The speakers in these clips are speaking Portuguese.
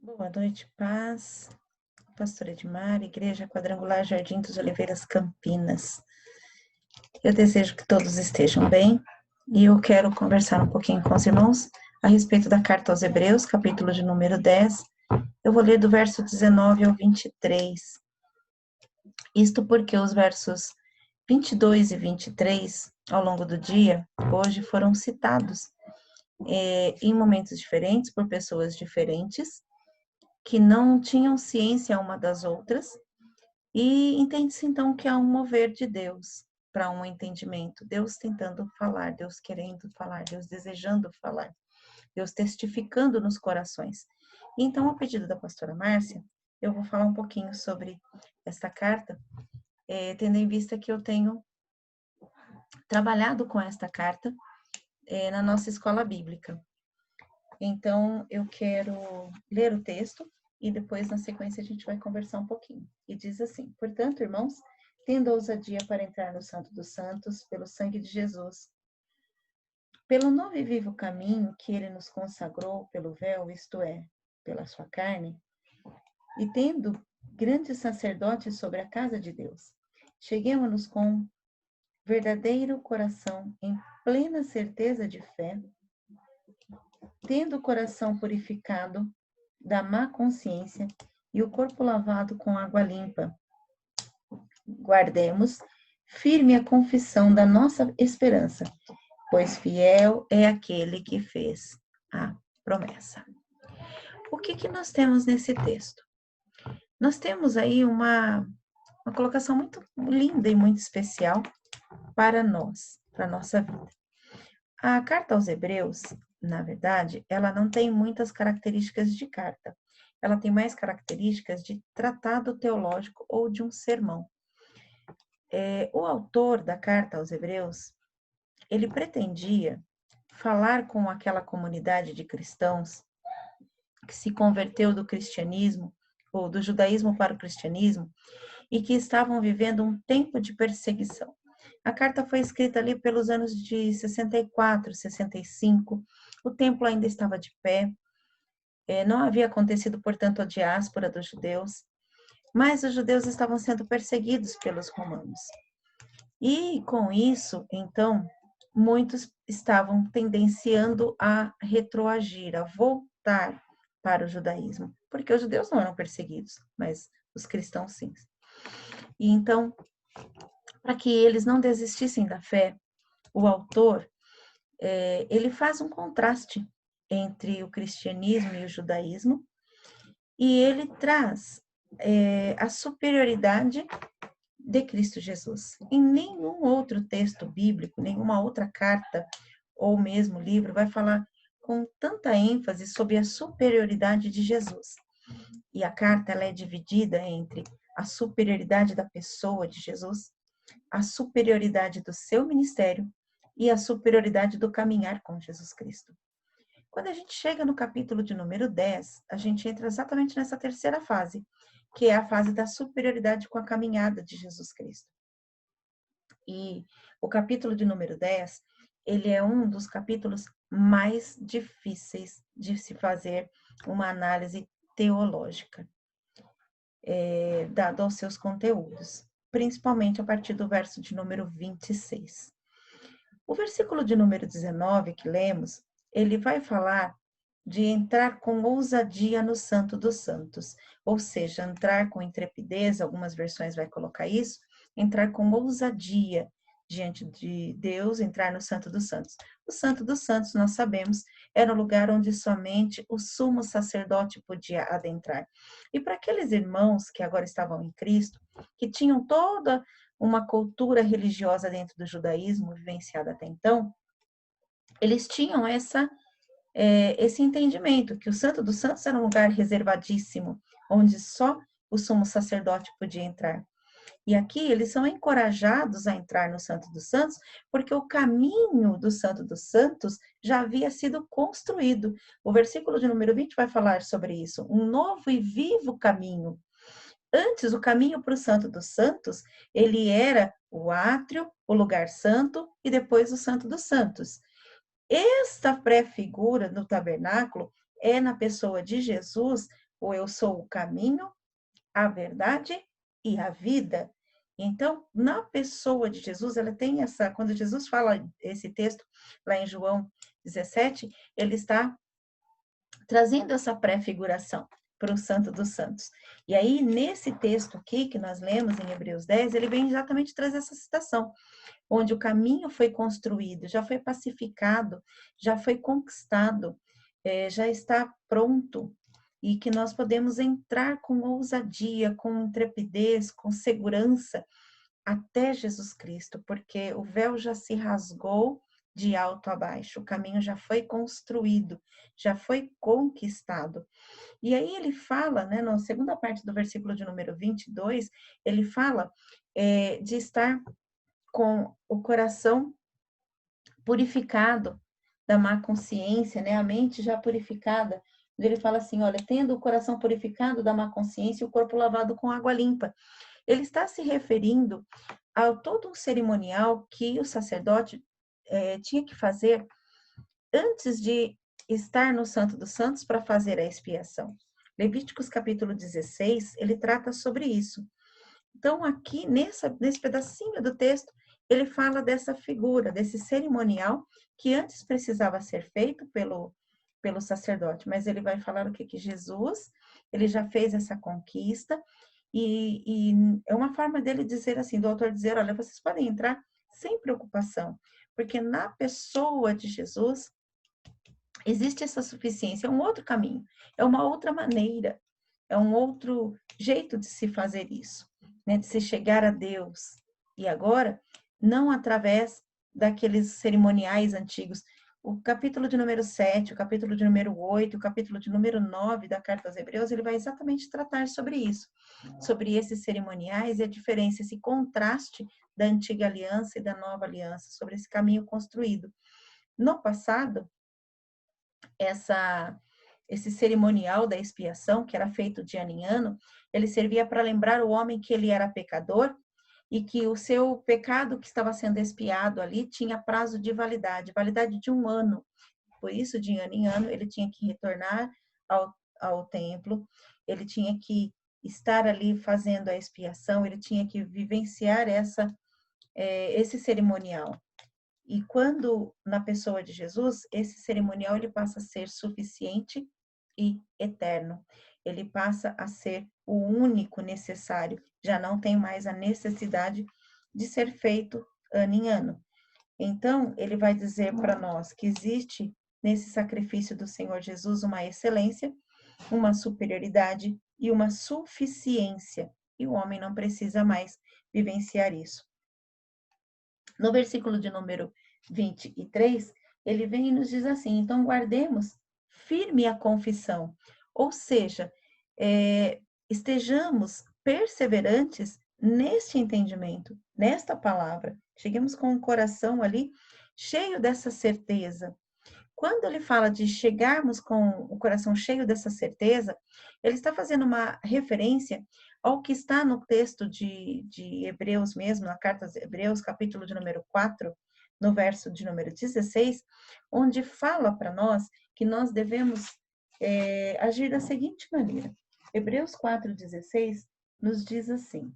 Boa noite, paz. Pastora Edmar, Igreja Quadrangular Jardim dos Oliveiras, Campinas. Eu desejo que todos estejam bem e eu quero conversar um pouquinho com os irmãos a respeito da carta aos Hebreus, capítulo de número 10. Eu vou ler do verso 19 ao 23. Isto porque os versos 22 e 23, ao longo do dia, hoje foram citados em momentos diferentes, por pessoas diferentes, que não tinham ciência uma das outras, e entende-se então que há um mover de Deus para um entendimento, Deus tentando falar, Deus querendo falar, Deus desejando falar, Deus testificando nos corações. E então, a pedido da pastora Márcia, eu vou falar um pouquinho sobre esta carta, tendo em vista que eu tenho trabalhado com esta carta na nossa escola bíblica. Então, eu quero ler o texto e depois, na sequência, a gente vai conversar um pouquinho. E diz assim: portanto, irmãos, tendo ousadia para entrar no Santo dos Santos, pelo sangue de Jesus, pelo novo e vivo caminho que ele nos consagrou pelo véu, isto é, pela sua carne, e tendo grande sacerdote sobre a casa de Deus, cheguemos-nos com verdadeiro coração, em plena certeza de fé, tendo o coração purificado da má consciência e o corpo lavado com água limpa. Guardemos firme a confissão da nossa esperança, pois fiel é aquele que fez a promessa. O que nós temos nesse texto? Nós temos aí uma colocação muito linda e muito especial para nós, para a nossa vida. A carta aos Hebreus, na verdade, ela não tem muitas características de carta. Ela tem mais características de tratado teológico ou de um sermão. O autor da carta aos Hebreus, ele pretendia falar com aquela comunidade de cristãos que se converteu do cristianismo, ou do judaísmo para o cristianismo, e que estavam vivendo um tempo de perseguição. A carta foi escrita ali pelos anos de 64, 65, o templo ainda estava de pé, não havia acontecido, portanto, a diáspora dos judeus, mas os judeus estavam sendo perseguidos pelos romanos. E com isso, então, muitos estavam tendenciando a retroagir, a voltar para o judaísmo, porque os judeus não eram perseguidos, mas os cristãos sim. E então, para que eles não desistissem da fé, o autor, ele faz um contraste entre o cristianismo e o judaísmo, e ele traz a superioridade de Cristo Jesus. Em nenhum outro texto bíblico, nenhuma outra carta ou mesmo livro vai falar com tanta ênfase sobre a superioridade de Jesus. E a carta ela é dividida entre a superioridade da pessoa de Jesus, a superioridade do seu ministério e a superioridade do caminhar com Jesus Cristo. Quando a gente chega no capítulo de número 10, a gente entra exatamente nessa terceira fase, que é a fase da superioridade com a caminhada de Jesus Cristo. E o capítulo de número 10, ele é um dos capítulos mais difíceis de se fazer uma análise teológica, dado aos seus conteúdos, principalmente a partir do verso de número 26. O versículo de número 19 que lemos, ele vai falar de entrar com ousadia no Santo dos Santos, ou seja, entrar com intrepidez, algumas versões vai colocar isso, entrar com ousadia diante de Deus, entrar no Santo dos Santos. O Santo dos Santos, nós sabemos, era o lugar onde somente o sumo sacerdote podia adentrar. E para aqueles irmãos que agora estavam em Cristo, que tinham toda uma cultura religiosa dentro do judaísmo vivenciada até então, eles tinham esse entendimento, que o Santo dos Santos era um lugar reservadíssimo, onde só o sumo sacerdote podia entrar. E aqui eles são encorajados a entrar no Santo dos Santos, porque o caminho do Santo dos Santos já havia sido construído. O versículo de número 20 vai falar sobre isso, um novo e vivo caminho. Antes, o caminho para o Santo dos Santos, ele era o átrio, o lugar santo e depois o Santo dos Santos. Esta pré-figura no tabernáculo é na pessoa de Jesus ou eu sou o caminho, a verdade e a vida. Então, na pessoa de Jesus, ela tem essa, quando Jesus fala esse texto lá em João 17, ele está trazendo essa pré-figuração para o Santo dos Santos. E aí, nesse texto aqui, que nós lemos em Hebreus 10, ele vem exatamente trazer essa citação, onde o caminho foi construído, já foi pacificado, já foi conquistado, já está pronto, e que nós podemos entrar com ousadia, com intrepidez, com segurança, até Jesus Cristo, porque o véu já se rasgou de alto a baixo, o caminho já foi construído, já foi conquistado. E aí ele fala, né, na segunda parte do versículo de número 22, ele fala de estar com o coração purificado da má consciência, né, a mente já purificada. Ele fala assim, olha, tendo o coração purificado da má consciência e o corpo lavado com água limpa. Ele está se referindo a todo um cerimonial que o sacerdote tinha que fazer antes de estar no Santo dos Santos para fazer a expiação. Levíticos capítulo 16, ele trata sobre isso. Então, aqui nesse pedacinho do texto, ele fala dessa figura, desse cerimonial que antes precisava ser feito pelo sacerdote, mas ele vai falar o que Jesus, ele já fez essa conquista, e é uma forma dele dizer assim, do autor dizer, olha, vocês podem entrar sem preocupação, porque na pessoa de Jesus existe essa suficiência, é um outro caminho, é uma outra maneira, é um outro jeito de se fazer isso, né, de se chegar a Deus. E agora, não através daqueles cerimoniais antigos. O capítulo de número 7, o capítulo de número 8, o capítulo de número 9 da Carta aos Hebreus, ele vai exatamente tratar sobre isso, sobre esses cerimoniais e a diferença, esse contraste da antiga aliança e da nova aliança, sobre esse caminho construído. No passado, esse cerimonial da expiação, que era feito de ano em ano, ele servia para lembrar o homem que ele era pecador e que o seu pecado que estava sendo expiado ali tinha prazo de validade de 1 ano. Por isso, de ano em ano, ele tinha que retornar ao templo, ele tinha que estar ali fazendo a expiação, ele tinha que vivenciar esse cerimonial. E quando, na pessoa de Jesus, esse cerimonial ele passa a ser suficiente e eterno. Ele passa a ser o único necessário. Já não tem mais a necessidade de ser feito ano em ano. Então, ele vai dizer para nós que existe nesse sacrifício do Senhor Jesus uma excelência, uma superioridade e uma suficiência. E o homem não precisa mais vivenciar isso. No versículo de número 23, ele vem e nos diz assim, então guardemos firme a confissão, ou seja, estejamos perseverantes neste entendimento, nesta palavra, cheguemos com o coração ali cheio dessa certeza. Quando ele fala de chegarmos com o coração cheio dessa certeza, ele está fazendo uma referência ao que está no texto de Hebreus mesmo, na carta aos Hebreus, capítulo de número 4, no verso de número 16, onde fala para nós que nós devemos agir da seguinte maneira. Hebreus 4,16 nos diz assim: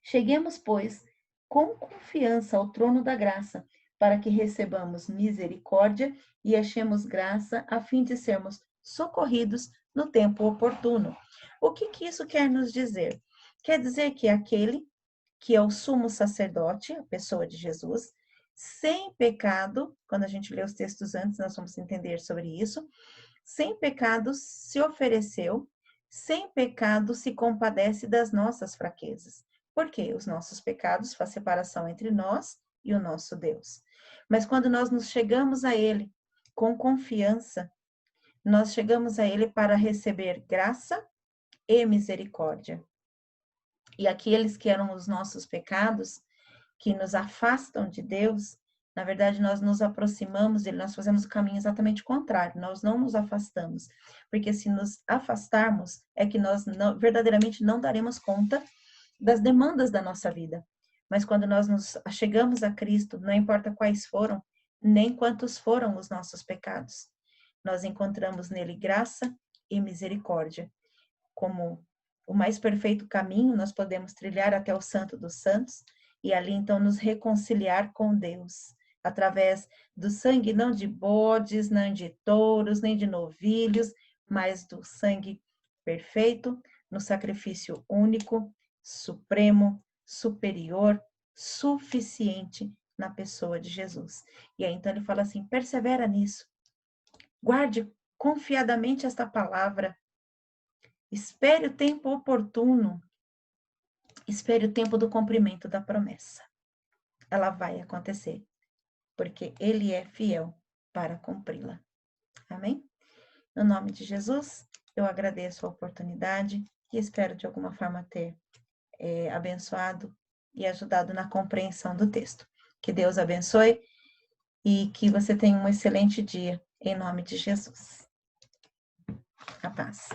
cheguemos, pois, com confiança ao trono da graça, para que recebamos misericórdia e achemos graça, a fim de sermos socorridos no tempo oportuno. O que isso quer nos dizer? Quer dizer que aquele que é o sumo sacerdote, a pessoa de Jesus, sem pecado, quando a gente lê os textos antes, nós vamos entender sobre isso, sem pecado se ofereceu, sem pecado se compadece das nossas fraquezas. Por quê? Os nossos pecados fazem separação entre nós e o nosso Deus. Mas quando nós nos chegamos a Ele com confiança, nós chegamos a Ele para receber graça e misericórdia. E aqueles que eram os nossos pecados, que nos afastam de Deus, na verdade, nós nos aproximamos dele, nós fazemos o caminho exatamente contrário, nós não nos afastamos, porque se nos afastarmos, é que nós verdadeiramente não daremos conta das demandas da nossa vida. Mas quando nós nos chegamos a Cristo, não importa quais foram, nem quantos foram os nossos pecados, nós encontramos nele graça e misericórdia. Como o mais perfeito caminho, nós podemos trilhar até o Santo dos Santos e ali então nos reconciliar com Deus, através do sangue não de bodes, nem de touros, nem de novilhos, mas do sangue perfeito, no sacrifício único, supremo, superior, suficiente na pessoa de Jesus. E aí então ele fala assim: persevera nisso, guarde confiadamente esta palavra, espere o tempo oportuno, espere o tempo do cumprimento da promessa. Ela vai acontecer, porque ele é fiel para cumpri-la. Amém? No nome de Jesus, eu agradeço a oportunidade e espero de alguma forma ter abençoado e ajudado na compreensão do texto. Que Deus abençoe e que você tenha um excelente dia, em nome de Jesus. A paz.